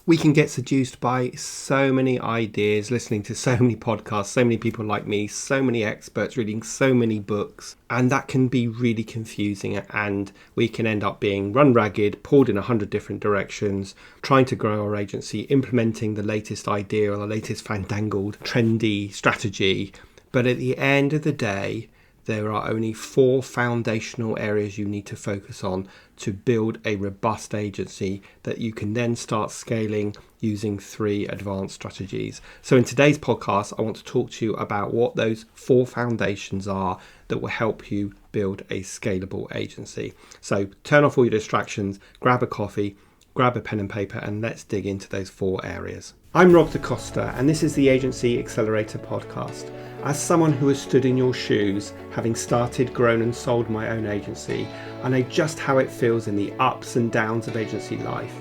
We can get seduced by so many ideas, listening to so many podcasts, so many people like me, so many experts, reading so many books, and that can be really confusing, and we can end up being run ragged, pulled in 100 different directions, trying to grow our agency, implementing the latest idea or the latest fandangled, trendy strategy. But at the end of the day, there are only 4 foundational areas you need to focus on to build a robust agency that you can then start scaling using 3 advanced strategies. So in today's podcast, I want to talk to you about what those 4 foundations are that will help you build a scalable agency. So turn off all your distractions, grab a coffee, grab a pen and paper, and let's dig into those 4 areas. I'm Rob DaCosta, and this is the Agency Accelerator podcast. As someone who has stood in your shoes, having started, grown and sold my own agency, I know just how it feels in the ups and downs of agency life.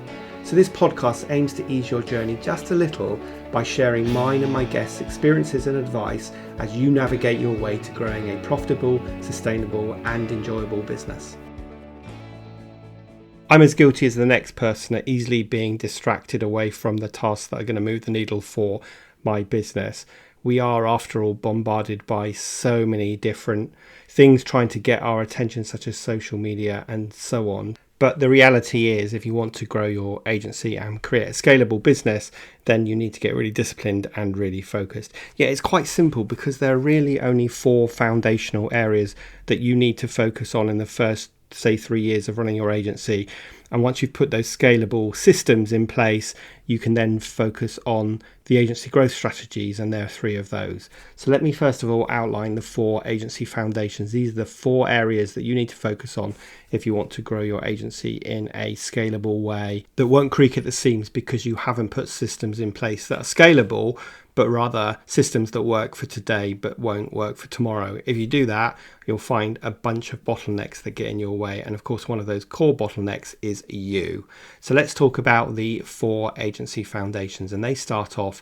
So this podcast aims to ease your journey just a little by sharing mine and my guests' experiences and advice as you navigate your way to growing a profitable, sustainable and enjoyable business. I'm as guilty as the next person at easily being distracted away from the tasks that are going to move the needle for my business. We are, after all, bombarded by so many different things trying to get our attention, such as social media and so on. But the reality is, if you want to grow your agency and create a scalable business, then you need to get really disciplined and really focused. Yeah, it's quite simple because there are really only 4 foundational areas that you need to focus on in the first, say, 3 years of running your agency. And once you've put those scalable systems in place, you can then focus on the agency growth strategies, and there are 3 of those. So let me first of all outline the 4 agency foundations. These are the 4 areas that you need to focus on if you want to grow your agency in a scalable way that won't creak at the seams because you haven't put systems in place that are scalable, but rather systems that work for today but won't work for tomorrow. If you do that, you'll find a bunch of bottlenecks that get in your way. And of course, one of those core bottlenecks is you. So let's talk about the 4 agency foundations, and they start off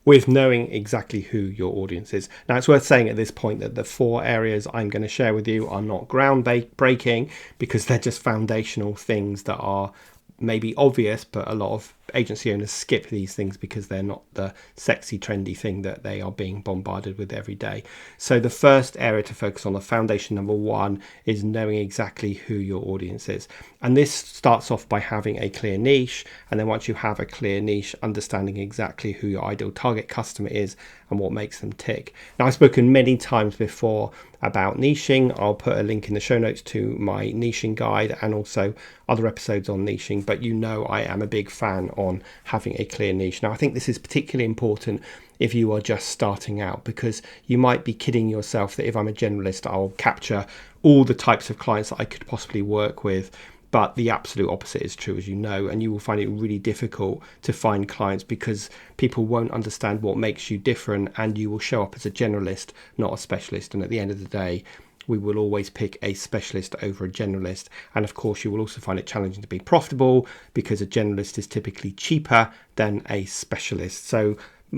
with knowing exactly who your audience is. Now, it's worth saying at this point that the 4 areas I'm going to share with you are not groundbreaking because they're just foundational things that are maybe obvious, but a lot of agency owners skip these things because they're not the sexy, trendy thing that they are being bombarded with every day. So the first area to focus on, the foundation number 1, is knowing exactly who your audience is. And this starts off by having a clear niche. And then once you have a clear niche, understanding exactly who your ideal target customer is and what makes them tick. Now, I've spoken many times before about niching. I'll put a link in the show notes to my niching guide and also other episodes on niching, but you know I am a big fan on having a clear niche. Now, I think this is particularly important if you are just starting out, because you might be kidding yourself that if I'm a generalist, I'll capture all the types of clients that I could possibly work with. But the absolute opposite is true, as you know, and you will find it really difficult to find clients because people won't understand what makes you different, and you will show up as a generalist, not a specialist. And at the end of the day, we will always pick a specialist over a generalist. And of course, you will also find it challenging to be profitable because a generalist is typically cheaper than a specialist. So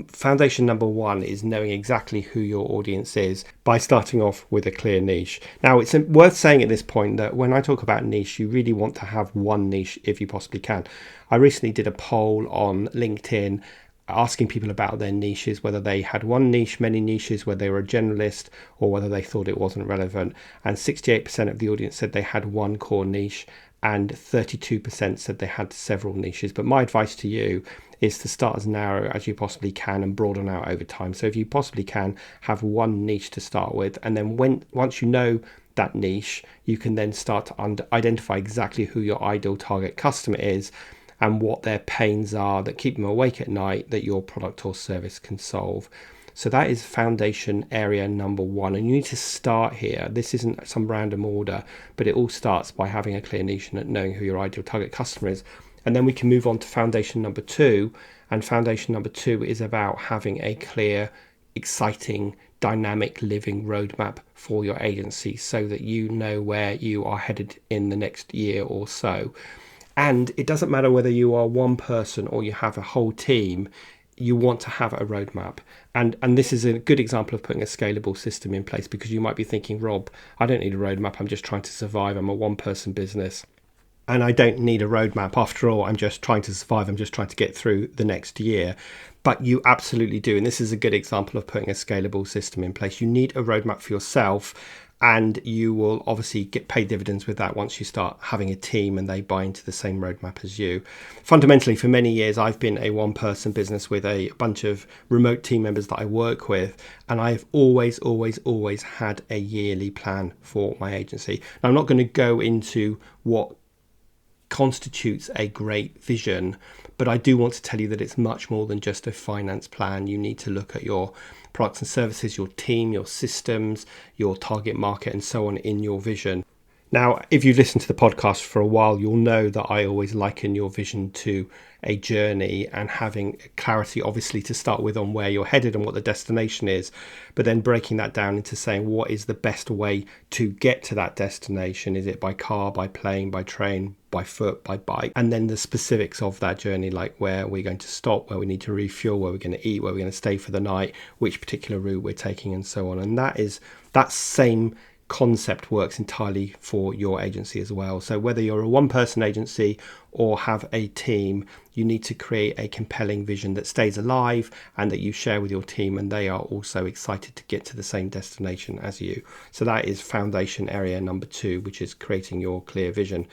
foundation number 1 is knowing exactly who your audience is by starting off with a clear niche. Now, it's worth saying at this point that when I talk about niche, you really want to have one niche if you possibly can. I recently did a poll on LinkedIn asking people about their niches, whether they had one niche, many niches, whether they were a generalist or whether they thought it wasn't relevant. And 68% of the audience said they had one core niche and 32% said they had several niches. But my advice to you is to start as narrow as you possibly can and broaden out over time. So if you possibly can, have one niche to start with, and then once you know that niche, you can then start to identify exactly who your ideal target customer is and what their pains are that keep them awake at night that your product or service can solve. So that is foundation area number 1, and you need to start here. This isn't some random order, but it all starts by having a clear niche and knowing who your ideal target customer is. And then we can move on to foundation number 2, and foundation number 2 is about having a clear, exciting, dynamic living roadmap for your agency so that you know where you are headed in the next year or so. And it doesn't matter whether you are one person or you have a whole team, you want to have a roadmap. And this is a good example of putting a scalable system in place, because you might be thinking, Rob, I don't need a roadmap. I'm just trying to survive. I'm a one-person business. and I don't need a roadmap. After all, I'm just trying to survive. I'm just trying to get through the next year. But you absolutely do. And this is a good example of putting a scalable system in place. You need a roadmap for yourself, and you will obviously get paid dividends with that once you start having a team and they buy into the same roadmap as you. Fundamentally, for many years, I've been a one-person business with a bunch of remote team members that I work with, and I've always had a yearly plan for my agency. Now, I'm not going to go into what constitutes a great vision, but I do want to tell you that it's much more than just a finance plan. You need to look at your products and services, your team, your systems, your target market, and so on in your vision. Now, if you've listened to the podcast for a while, you'll know that I always liken your vision to a journey, and having clarity, obviously, to start with on where you're headed and what the destination is, but then breaking that down into saying what is the best way to get to that destination. Is it by car, by plane, by train, by foot, by bike? And then the specifics of that journey, like where we're going to stop, where we need to refuel, where we're going to eat, where we're going to stay for the night, which particular route we're taking, and so on. And that same concept works entirely for your agency as well. So whether you're a one-person agency or have a team, you need to create a compelling vision that stays alive and that you share with your team, and they are also excited to get to the same destination as you. So that is foundation area number 2, which is creating your clear vision.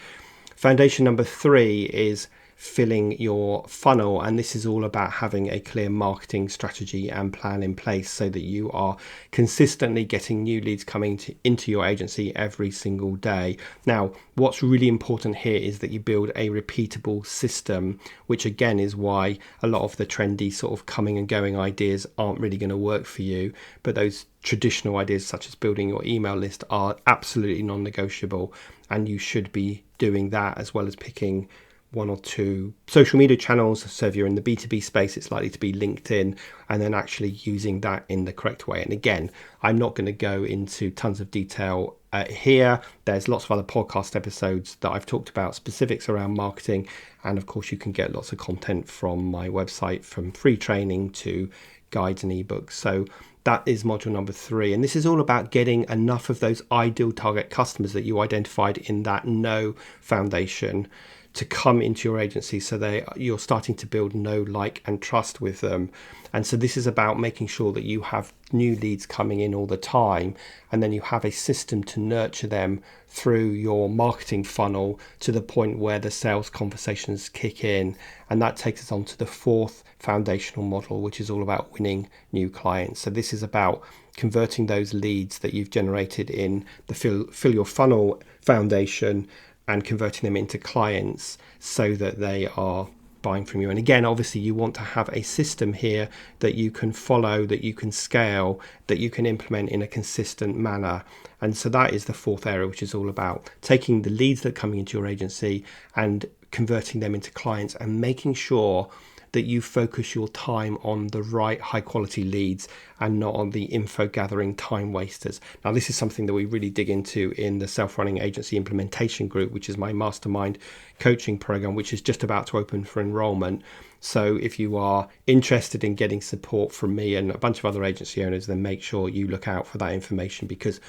Foundation number 3 is filling your funnel, and this is all about having a clear marketing strategy and plan in place so that you are consistently getting new leads coming into your agency every single day. Now, what's really important here is that you build a repeatable system, which again is why a lot of the trendy sort of coming and going ideas aren't really going to work for you, but those traditional ideas such as building your email list are absolutely non-negotiable, and you should be doing that as well as picking 1 or 2 social media channels. So if you're in the B2B space, it's likely to be LinkedIn, and then actually using that in the correct way. And again, I'm not going to go into tons of detail here. There's lots of other podcast episodes that I've talked about specifics around marketing. And of course, you can get lots of content from my website, from free training to guides and ebooks. So that is module number 3. And this is all about getting enough of those ideal target customers that you identified in that know foundation to come into your agency, so you're starting to build know, like, and trust with them. And so this is about making sure that you have new leads coming in all the time, and then you have a system to nurture them through your marketing funnel to the point where the sales conversations kick in. And that takes us on to the 4th foundational model, which is all about winning new clients. So this is about converting those leads that you've generated in the fill your funnel foundation and converting them into clients so that they are buying from you. And again, obviously, you want to have a system here that you can follow, that you can scale, that you can implement in a consistent manner. And so that is the 4th area, which is all about taking the leads that are coming into your agency and converting them into clients, and making sure that you focus your time on the right high quality leads and not on the info gathering time wasters. Now, this is something that we really dig into in the Self-Running Agency Implementation Group, which is my mastermind coaching program, which is just about to open for enrollment. So if you are interested in getting support from me and a bunch of other agency owners, then make sure you look out for that information, because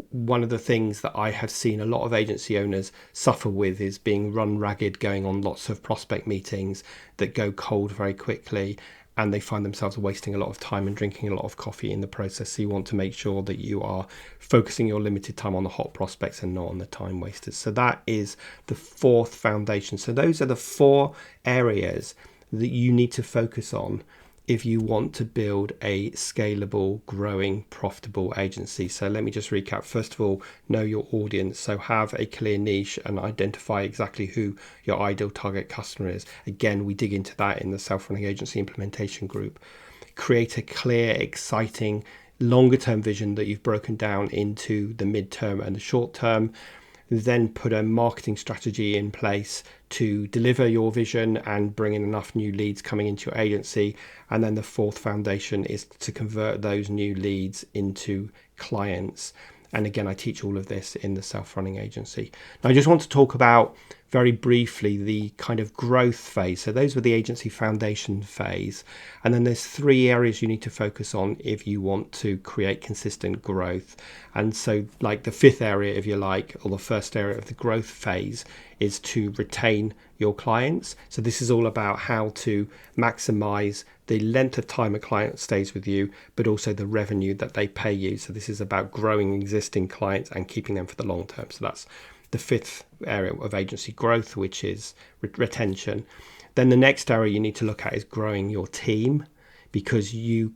one of the things that I have seen a lot of agency owners suffer with is being run ragged, going on lots of prospect meetings that go cold very quickly, and they find themselves wasting a lot of time and drinking a lot of coffee in the process. So you want to make sure that you are focusing your limited time on the hot prospects and not on the time wasters. So that is the 4th foundation. So those are the 4 areas that you need to focus on if you want to build a scalable, growing, profitable agency. So let me just recap. First of all, know your audience. So have a clear niche and identify exactly who your ideal target customer is. Again, we dig into that in the Self-Running Agency Implementation Group. Create a clear, exciting, longer term vision that you've broken down into the midterm and the short term. Then put a marketing strategy in place to deliver your vision and bring in enough new leads coming into your agency. And then the 4th foundation is to convert those new leads into clients. And again, I teach all of this in the Self-Running Agency. Now, I just want to talk about very briefly the kind of growth phase. So those were the agency foundation phase. And then there's 3 areas you need to focus on if you want to create consistent growth. And so like the 5th area, if you like, or the first area of the growth phase is to retain your clients. So this is all about how to maximize the length of time a client stays with you, but also the revenue that they pay you. So this is about growing existing clients and keeping them for the long term. So that's the 5th area of agency growth, which is retention. Then the next area you need to look at is growing your team, because you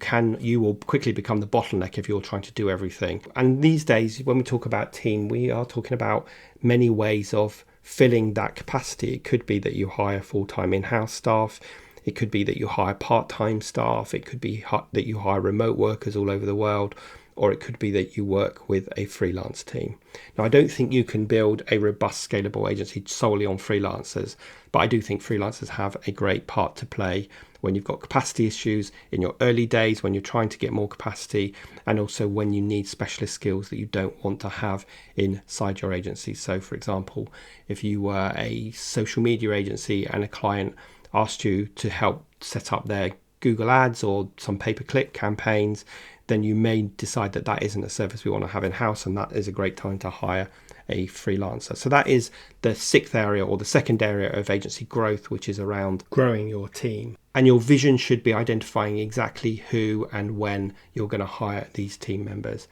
will quickly become the bottleneck if you're trying to do everything. And these days, when we talk about team, we are talking about many ways of filling that capacity. It could be that you hire full-time in-house staff. It could be that you hire part-time staff. It could be that you hire remote workers all over the world, or it could be that you work with a freelance team. Now, I don't think you can build a robust, scalable agency solely on freelancers, but I do think freelancers have a great part to play when you've got capacity issues in your early days, when you're trying to get more capacity, and also when you need specialist skills that you don't want to have inside your agency. So, for example, if you were a social media agency and a client asked you to help set up their Google ads or some pay-per-click campaigns, then you may decide that that isn't a service we want to have in-house, and that is a great time to hire a freelancer. So that is the 6th area, or the second area of agency growth, which is around growing your team. And your vision should be identifying exactly who and when you're going to hire these team members.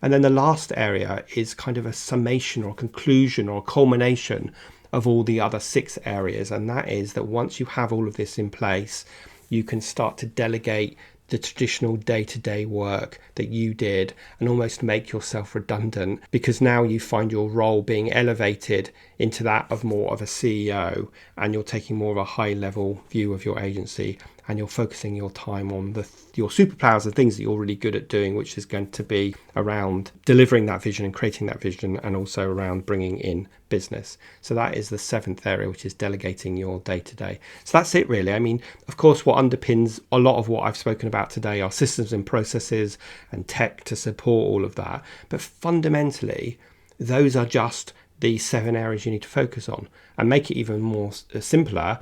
And then the last area is kind of a summation or conclusion or culmination of all the other 6 areas. And that is that once you have all of this in place, you can start to delegate the traditional day-to-day work that you did and almost make yourself redundant, because now you find your role being elevated into that of more of a CEO, and you're taking more of a high-level view of your agency, and you're focusing your time on your superpowers, the things that you're really good at doing, which is going to be around delivering that vision and creating that vision, and also around bringing in business. So that is the 7th area, which is delegating your day-to-day. So that's it, really. I mean, of course, what underpins a lot of what I've spoken about today are systems and processes and tech to support all of that. But fundamentally, those are just the 7 areas you need to focus on. And make it even more simpler,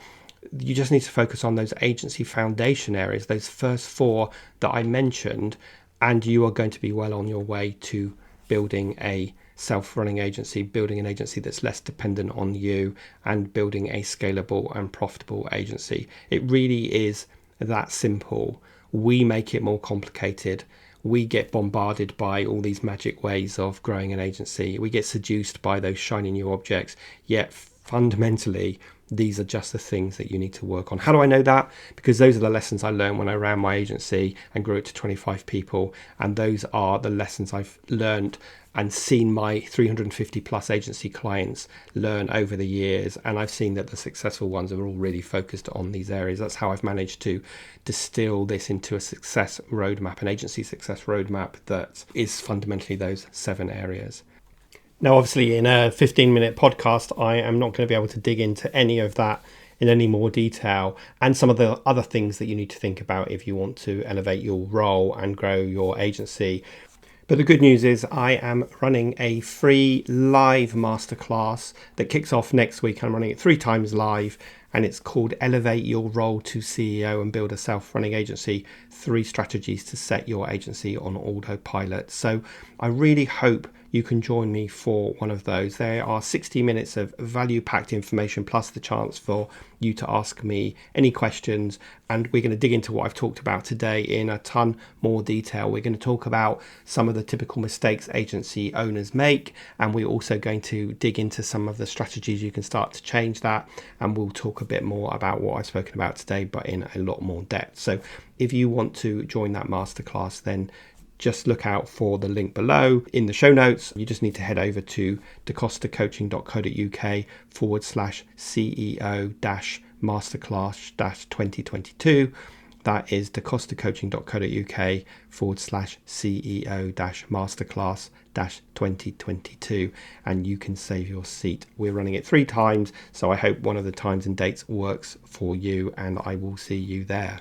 you just need to focus on those agency foundation areas, those first 4 that I mentioned, and you are going to be well on your way to building a self-running agency, building an agency that's less dependent on you, and building a scalable and profitable agency. It really is that simple. We make it more complicated. We get bombarded by all these magic ways of growing an agency. We get seduced by those shiny new objects, yet fundamentally, these are just the things that you need to work on. How do I know that? Because those are the lessons I learned when I ran my agency and grew it to 25 people. And those are the lessons I've learned and seen my 350 plus agency clients learn over the years. And I've seen that the successful ones are all really focused on these areas. That's how I've managed to distill this into a success roadmap, an agency success roadmap that is fundamentally those 7 areas. Now, obviously, in a 15-minute podcast, I am not going to be able to dig into any of that in any more detail, and some of the other things that you need to think about if you want to elevate your role and grow your agency. But the good news is I am running a free live masterclass that kicks off next week. I'm running it 3 times live, and it's called Elevate Your Role to CEO and Build a Self-Running Agency, 3 strategies to set your agency on autopilot. So I really hope you can join me for one of those. There are 60 minutes of value-packed information, plus the chance for you to ask me any questions. And we're going to dig into what I've talked about today in a ton more detail. We're going to talk about some of the typical mistakes agency owners make. And we're also going to dig into some of the strategies you can start to change that. And we'll talk a bit more about what I've spoken about today, but in a lot more depth. So if you want to join that masterclass, then just look out for the link below in the show notes. You just need to head over to dacostacoaching.co.uk/CEO-masterclass-2022. That is dacostacoaching.co.uk/CEO-masterclass-2022, and you can save your seat. We're running it 3 times, so I hope one of the times and dates works for you, and I will see you there.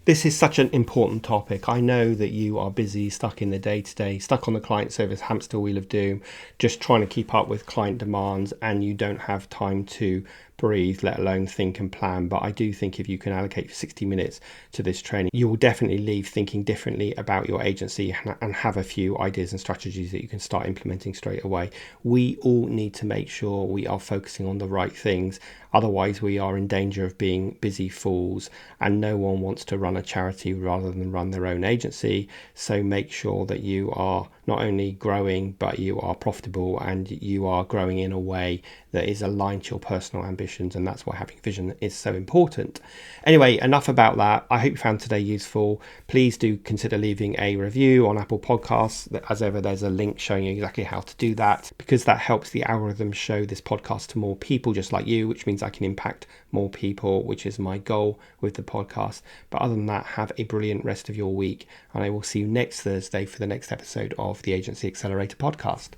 This is such an important topic. I know that you are busy, stuck in the day-to-day, stuck on the client service hamster wheel of doom, just trying to keep up with client demands, and you don't have time to breathe, let alone think and plan. But I do think if you can allocate 60 minutes to this training, you will definitely leave thinking differently about your agency and have a few ideas and strategies that you can start implementing straight away. We all need to make sure we are focusing on the right things. Otherwise, we are in danger of being busy fools, and no one wants to run a charity rather than run their own agency. So make sure that you are not only growing, but you are profitable, and you are growing in a way that is aligned to your personal ambitions. And that's why having vision is so important. Anyway, enough about that. I hope you found today useful. Please do consider leaving a review on Apple Podcasts. As ever, there's a link showing you exactly how to do that, because that helps the algorithm show this podcast to more people just like you, which means I can impact more people, which is my goal with the podcast. But other than that, have a brilliant rest of your week, and I will see you next Thursday for the next episode of the Agency Accelerator podcast.